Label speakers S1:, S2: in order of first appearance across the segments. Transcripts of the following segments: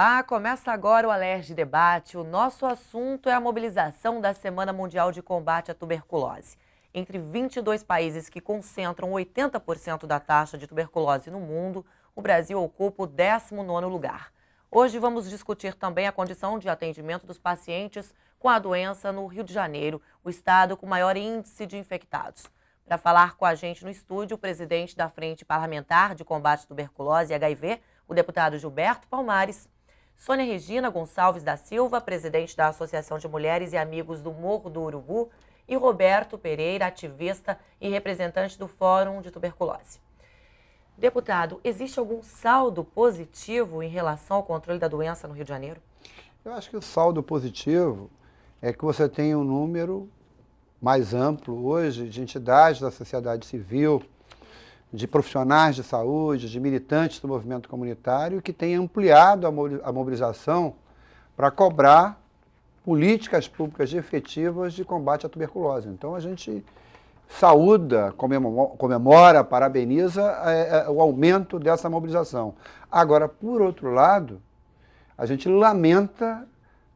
S1: Olá, começa agora o Alerj Debate. O nosso assunto é a mobilização da Semana Mundial de Combate à Tuberculose. Entre 22 países que concentram 80% da taxa de tuberculose no mundo, o Brasil ocupa o 19º lugar. Hoje vamos discutir também a condição de atendimento dos pacientes com a doença no Rio de Janeiro, o estado com maior índice de infectados. Para falar com a gente no estúdio, o presidente da Frente Parlamentar de Combate à Tuberculose e HIV, o deputado Gilberto Palmares, Sônia Regina Gonçalves da Silva, presidente da Associação de Mulheres e Amigos do Morro do Urubu, e Roberto Pereira, ativista e representante do Fórum de Tuberculose. Deputado, existe algum saldo positivo em relação ao controle da doença no Rio de Janeiro?
S2: Eu acho que o saldo positivo é que você tem um número mais amplo hoje de entidades da sociedade civil, de profissionais de saúde, de militantes do movimento comunitário que tem ampliado a mobilização para cobrar políticas públicas efetivas de combate à tuberculose. Então a gente saúda, comemora, parabeniza o aumento dessa mobilização. Agora, por outro lado, a gente lamenta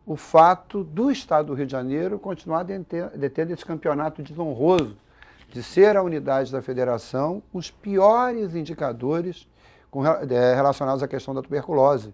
S2: o fato do Estado do Rio de Janeiro continuar detendo esse campeonato desonroso de ser a unidade da federação com os piores indicadores relacionados à questão da tuberculose.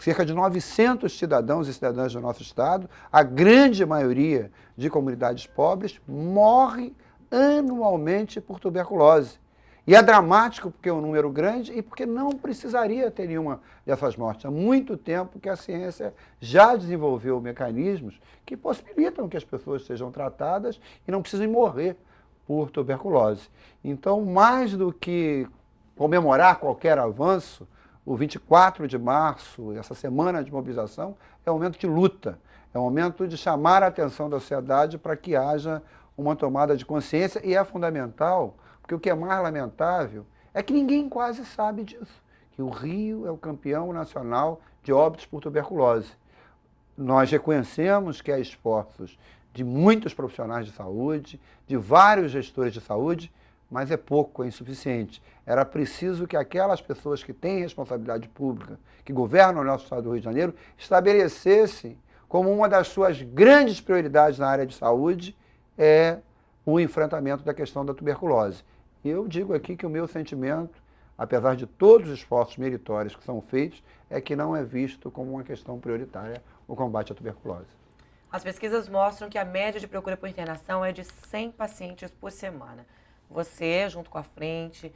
S2: Cerca de 900 cidadãos e cidadãs do nosso estado, a grande maioria de comunidades pobres, morre anualmente por tuberculose. E é dramático porque é um número grande e porque não precisaria ter nenhuma dessas mortes. Há muito tempo que a ciência já desenvolveu mecanismos que possibilitam que as pessoas sejam tratadas e não precisem morrer por tuberculose. Então, mais do que comemorar qualquer avanço, o 24 de março, essa semana de mobilização, é um momento de luta, é um momento de chamar a atenção da sociedade para que haja uma tomada de consciência, e é fundamental, porque o que é mais lamentável é que ninguém quase sabe disso, que o Rio é o campeão nacional de óbitos por tuberculose. Nós reconhecemos que há esforços de muitos profissionais de saúde, de vários gestores de saúde, mas é pouco, é insuficiente. Era preciso que aquelas pessoas que têm responsabilidade pública, que governam o nosso estado do Rio de Janeiro, estabelecessem como uma das suas grandes prioridades na área de saúde o enfrentamento da questão da tuberculose. E eu digo aqui que o meu sentimento, apesar de todos os esforços meritórios que são feitos, é que não é visto como uma questão prioritária o combate à tuberculose.
S1: As pesquisas mostram que a média de procura por internação é de 100 pacientes por semana. Você, junto com a Frente,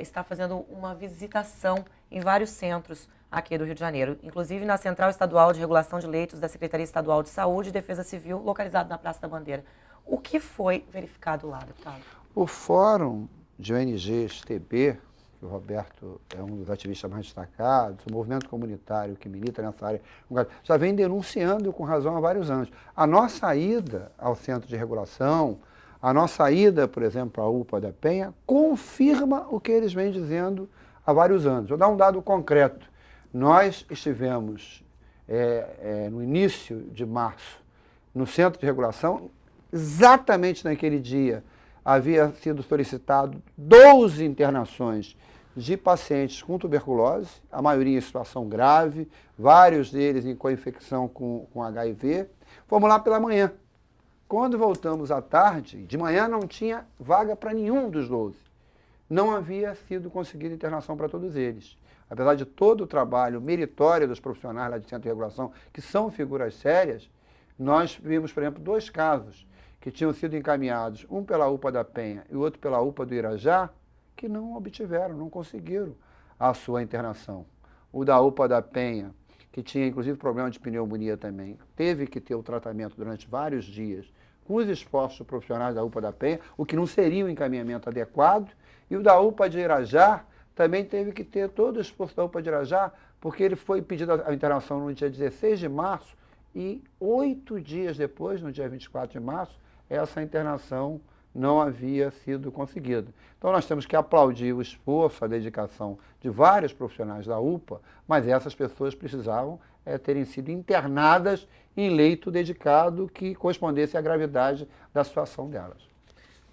S1: está fazendo uma visitação em vários centros aqui do Rio de Janeiro, inclusive na Central Estadual de Regulação de Leitos da Secretaria Estadual de Saúde e Defesa Civil, localizado na Praça da Bandeira. O que foi verificado lá, deputado?
S2: O Fórum de ONGs TB, que o Roberto é um dos ativistas mais destacados, o movimento comunitário que milita nessa área, já vem denunciando com razão há vários anos. A nossa ida ao centro de regulação, a nossa ida, por exemplo, à UPA da Penha, confirma o que eles vêm dizendo há vários anos. Vou dar um dado concreto. Nós estivemos no início de março no centro de regulação, exatamente naquele dia havia sido solicitado 12 internações de pacientes com tuberculose, a maioria em situação grave, vários deles em co-infecção com HIV. Fomos lá pela manhã. Quando voltamos à tarde, de manhã não tinha vaga para nenhum dos 12. Não havia sido conseguida internação para todos eles. Apesar de todo o trabalho meritório dos profissionais lá de centro de regulação, que são figuras sérias, nós vimos, por exemplo, 2 casos que tinham sido encaminhados, um pela UPA da Penha e o outro pela UPA do Irajá, que não obtiveram, não conseguiram a sua internação. O da UPA da Penha, que tinha inclusive problema de pneumonia também, teve que ter o tratamento durante vários dias com os esforços profissionais da UPA da Penha, o que não seria um encaminhamento adequado, e o da UPA de Irajá também teve que ter todo o esforço da UPA de Irajá, porque ele foi pedido a internação no dia 16 de março, e 8 dias depois, no dia 24 de março, essa internação não havia sido conseguida. Então nós temos que aplaudir o esforço, a dedicação de vários profissionais da UPA, mas essas pessoas precisavam terem sido internadas em leito dedicado que correspondesse à gravidade da situação delas.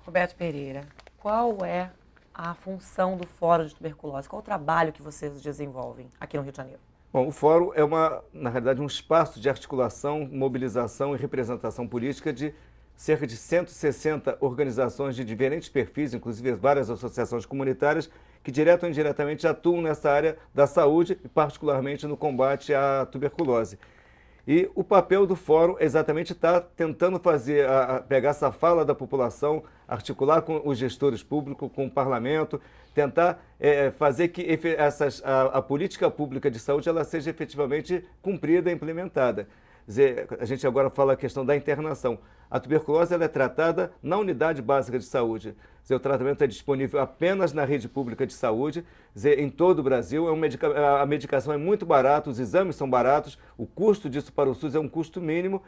S1: Roberto Pereira, qual é a função do Fórum de Tuberculose? Qual o trabalho que vocês desenvolvem aqui no Rio de Janeiro?
S3: Bom, o Fórum é, na realidade, um espaço de articulação, mobilização e representação política de cerca de 160 organizações de diferentes perfis, inclusive várias associações comunitárias, que direto ou indiretamente atuam nessa área da saúde e particularmente no combate à tuberculose. E o papel do Fórum é exatamente estar tentando fazer, pegar essa fala da população, articular com os gestores públicos, com o parlamento, tentar fazer que a política pública de saúde ela seja efetivamente cumprida e implementada. Quer dizer, a gente agora fala a questão da internação. A tuberculose ela é tratada na unidade básica de saúde. Quer dizer, o tratamento é disponível apenas na rede pública de saúde, quer dizer, em todo o Brasil. A medicação é muito barata, os exames são baratos, o custo disso para o SUS é um custo mínimo,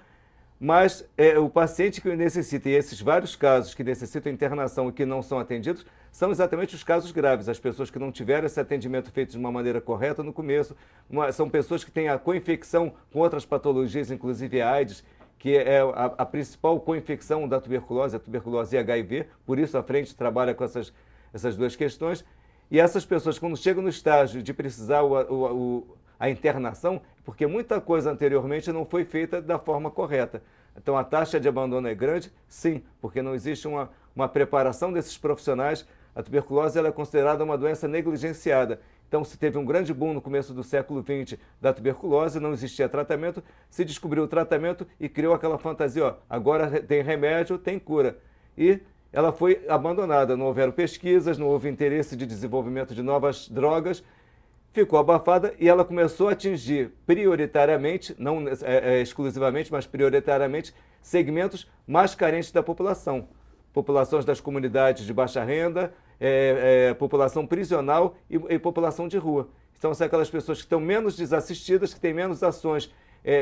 S3: mas o paciente que necessita, e esses vários casos que necessitam internação e que não são atendidos, são exatamente os casos graves, as pessoas que não tiveram esse atendimento feito de uma maneira correta no começo, são pessoas que têm a coinfecção com outras patologias, inclusive a AIDS, que é a principal coinfecção da tuberculose, a tuberculose e HIV, por isso a frente trabalha com essas duas questões. E essas pessoas, quando chegam no estágio de precisar a internação, porque muita coisa anteriormente não foi feita da forma correta. Então a taxa de abandono é grande? Sim, porque não existe uma preparação desses profissionais. A tuberculose ela é considerada uma doença negligenciada. Então, se teve um grande boom no começo do século XX da tuberculose, não existia tratamento, se descobriu o tratamento e criou aquela fantasia, ó, agora tem remédio, tem cura. E ela foi abandonada, não houveram pesquisas, não houve interesse de desenvolvimento de novas drogas, ficou abafada e ela começou a atingir prioritariamente, não exclusivamente, mas prioritariamente, segmentos mais carentes da população. Populações das comunidades de baixa renda, população prisional e população de rua. Então, são aquelas pessoas que estão menos desassistidas, que têm menos ações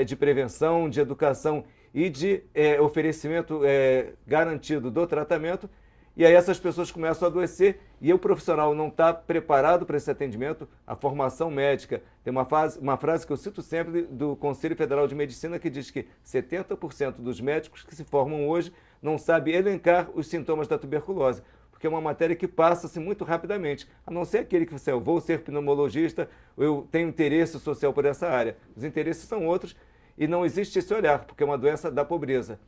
S3: de prevenção, de educação e de oferecimento garantido do tratamento. E aí essas pessoas começam a adoecer e o profissional não está preparado para esse atendimento. A formação médica, tem uma frase que eu cito sempre do Conselho Federal de Medicina que diz que 70% dos médicos que se formam hoje não sabem elencar os sintomas da tuberculose, porque é uma matéria que passa-se muito rapidamente, a não ser aquele que você, eu vou ser pneumologista, eu tenho interesse social por essa área. Os interesses são outros e não existe esse olhar, porque é uma doença da pobreza.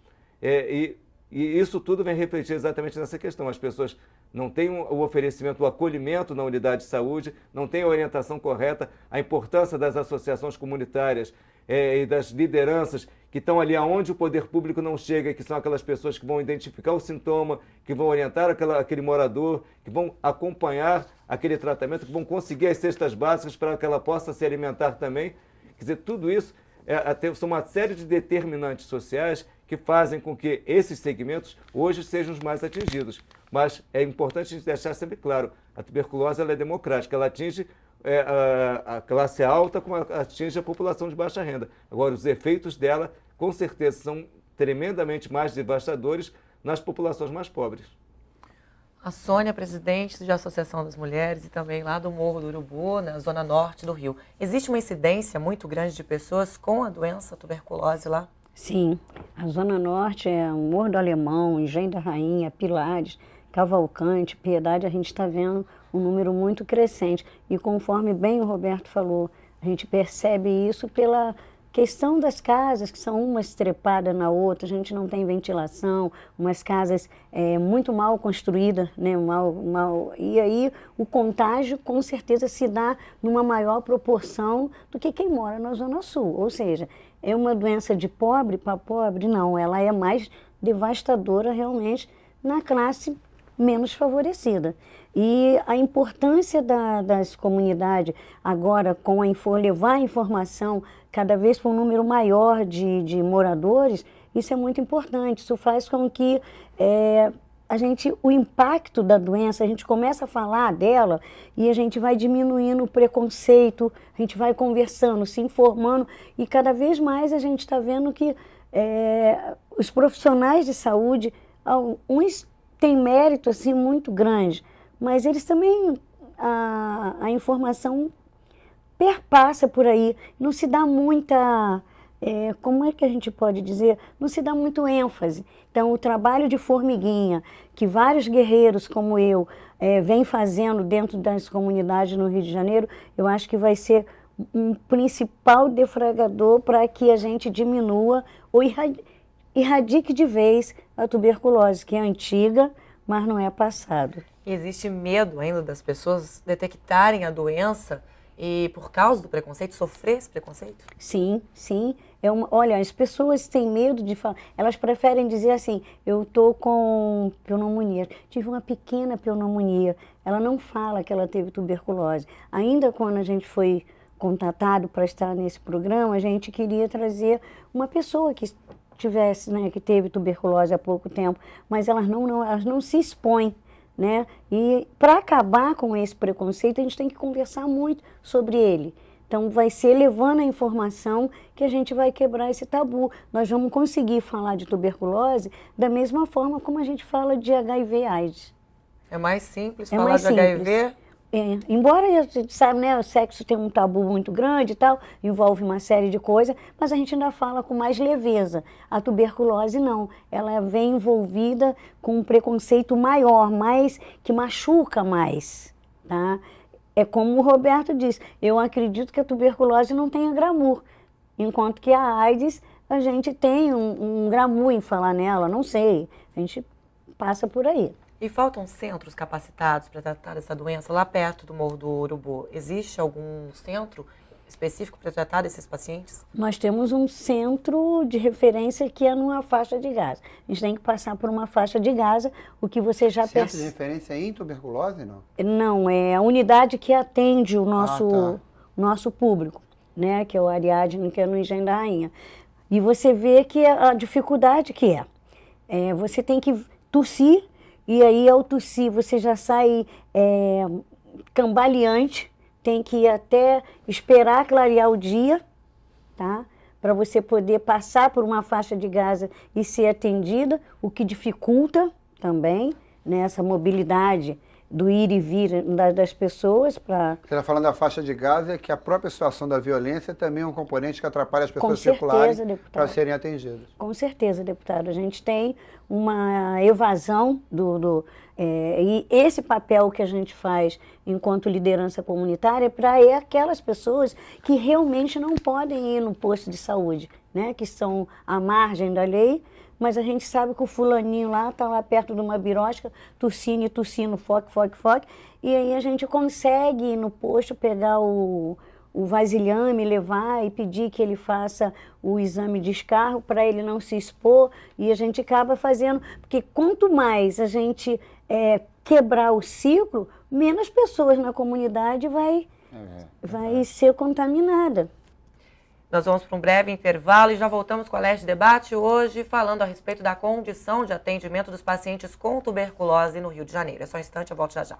S3: E isso tudo vem refletir exatamente nessa questão. As pessoas não têm o oferecimento, o acolhimento na unidade de saúde, não têm a orientação correta, a importância das associações comunitárias e das lideranças que estão ali aonde o poder público não chega, que são aquelas pessoas que vão identificar o sintoma, que vão orientar aquele morador, que vão acompanhar aquele tratamento, que vão conseguir as cestas básicas para que ela possa se alimentar também. Quer dizer, tudo isso são uma série de determinantes sociais que fazem com que esses segmentos hoje sejam os mais atingidos. Mas é importante a gente deixar sempre claro, a tuberculose ela é democrática, ela atinge a classe alta como atinge a população de baixa renda. Agora, os efeitos dela, com certeza, são tremendamente mais devastadores nas populações mais pobres.
S1: A Sônia, presidente da Associação das Mulheres e também lá do Morro do Urubu, na zona norte do Rio. Existe uma incidência muito grande de pessoas com a doença tuberculose lá?
S4: Sim, a zona norte é o Morro do Alemão, Engenho da Rainha, Pilares, Cavalcante, Piedade, a gente está vendo um número muito crescente. E conforme bem o Roberto falou, a gente percebe isso pela questão das casas, que são uma estrepada na outra, a gente não tem ventilação, umas casas muito mal construídas, né? E aí o contágio com certeza se dá numa maior proporção do que quem mora na Zona Sul. Ou seja, é uma doença de pobre para pobre? Não, ela é mais devastadora realmente na classe menos favorecida. E a importância das comunidades agora com levar a informação cada vez para um número maior de moradores, isso é muito importante. Isso faz com que o impacto da doença, a gente começa a falar dela e a gente vai diminuindo o preconceito, a gente vai conversando, se informando e cada vez mais a gente está vendo que os profissionais de saúde, uns têm mérito assim, muito grande, mas eles também, a informação perpassa por aí, não se dá muita, como é que a gente pode dizer, não se dá muito ênfase. Então, o trabalho de formiguinha, que vários guerreiros como eu vêm fazendo dentro das comunidades no Rio de Janeiro, eu acho que vai ser um principal defragador para que a gente diminua ou erradique de vez a tuberculose, que é antiga, mas não é passado.
S1: Existe medo ainda das pessoas detectarem a doença e, por causa do preconceito, sofrer esse preconceito?
S4: Sim, sim. Olha, as pessoas têm medo de falar, elas preferem dizer assim, eu estou com pneumonia, tive uma pequena pneumonia. Ela não fala que ela teve tuberculose. Ainda quando a gente foi contatado para estar nesse programa, a gente queria trazer uma pessoa que tivesse, né, que teve tuberculose há pouco tempo, mas elas não se expõem, né? E para acabar com esse preconceito, a gente tem que conversar muito sobre ele. Então, vai ser levando a informação que a gente vai quebrar esse tabu. Nós vamos conseguir falar de tuberculose da mesma forma como a gente fala de HIV/AIDS.
S1: É mais simples
S4: É
S1: falar
S4: mais
S1: de
S4: simples.
S1: HIV?
S4: Embora a gente sabe, né, o sexo tem um tabu muito grande e tal, envolve uma série de coisas, mas a gente ainda fala com mais leveza. A tuberculose não, ela vem envolvida com um preconceito maior, que machuca mais, tá? É como o Roberto disse, eu acredito que a tuberculose não tenha glamour, enquanto que a AIDS a gente tem um glamour em falar nela, não sei, a gente passa por aí.
S1: E faltam centros capacitados para tratar dessa doença lá perto do Morro do Urubu? Existe algum centro específico para tratar desses pacientes?
S4: Nós temos um centro de referência que é numa faixa de Gaza. A gente tem que passar por uma faixa de Gaza, o que você já
S2: Centro de
S4: percebe.
S2: referência em tuberculose, não?
S4: Não, é a unidade que atende o
S2: tá.
S4: nosso público, né? Que é o Ariadne, que é no Engenho da Rainha. E você vê que a dificuldade que é. Você tem que tossir, e aí ao tossir você já sai cambaleante, tem que ir até esperar clarear o dia, tá? Para você poder passar por uma faixa de Gaza e ser atendida, o que dificulta também, né, essa mobilidade do ir e vir das pessoas para...
S2: Você está falando da faixa de Gaza, que a própria situação da violência também é um componente que atrapalha as pessoas
S4: Com certeza,
S2: circularem
S4: deputado.
S2: para serem atendidas.
S4: Com certeza, deputado. A gente tem uma evasão e esse papel que a gente faz enquanto liderança comunitária para aquelas pessoas que realmente não podem ir no posto de saúde, né, que são à margem da lei, mas a gente sabe que o fulaninho lá está lá perto de uma birosca, tossindo, foque, e aí a gente consegue ir no posto, pegar o vasilhame, levar e pedir que ele faça o exame de escarro para ele não se expor, e a gente acaba fazendo, porque quanto mais a gente quebrar o ciclo, menos pessoas na comunidade vai ser contaminada.
S1: Nós vamos para um breve intervalo e já voltamos com a Leste Debate, hoje falando a respeito da condição de atendimento dos pacientes com tuberculose no Rio de Janeiro. É só um instante, eu volto já já.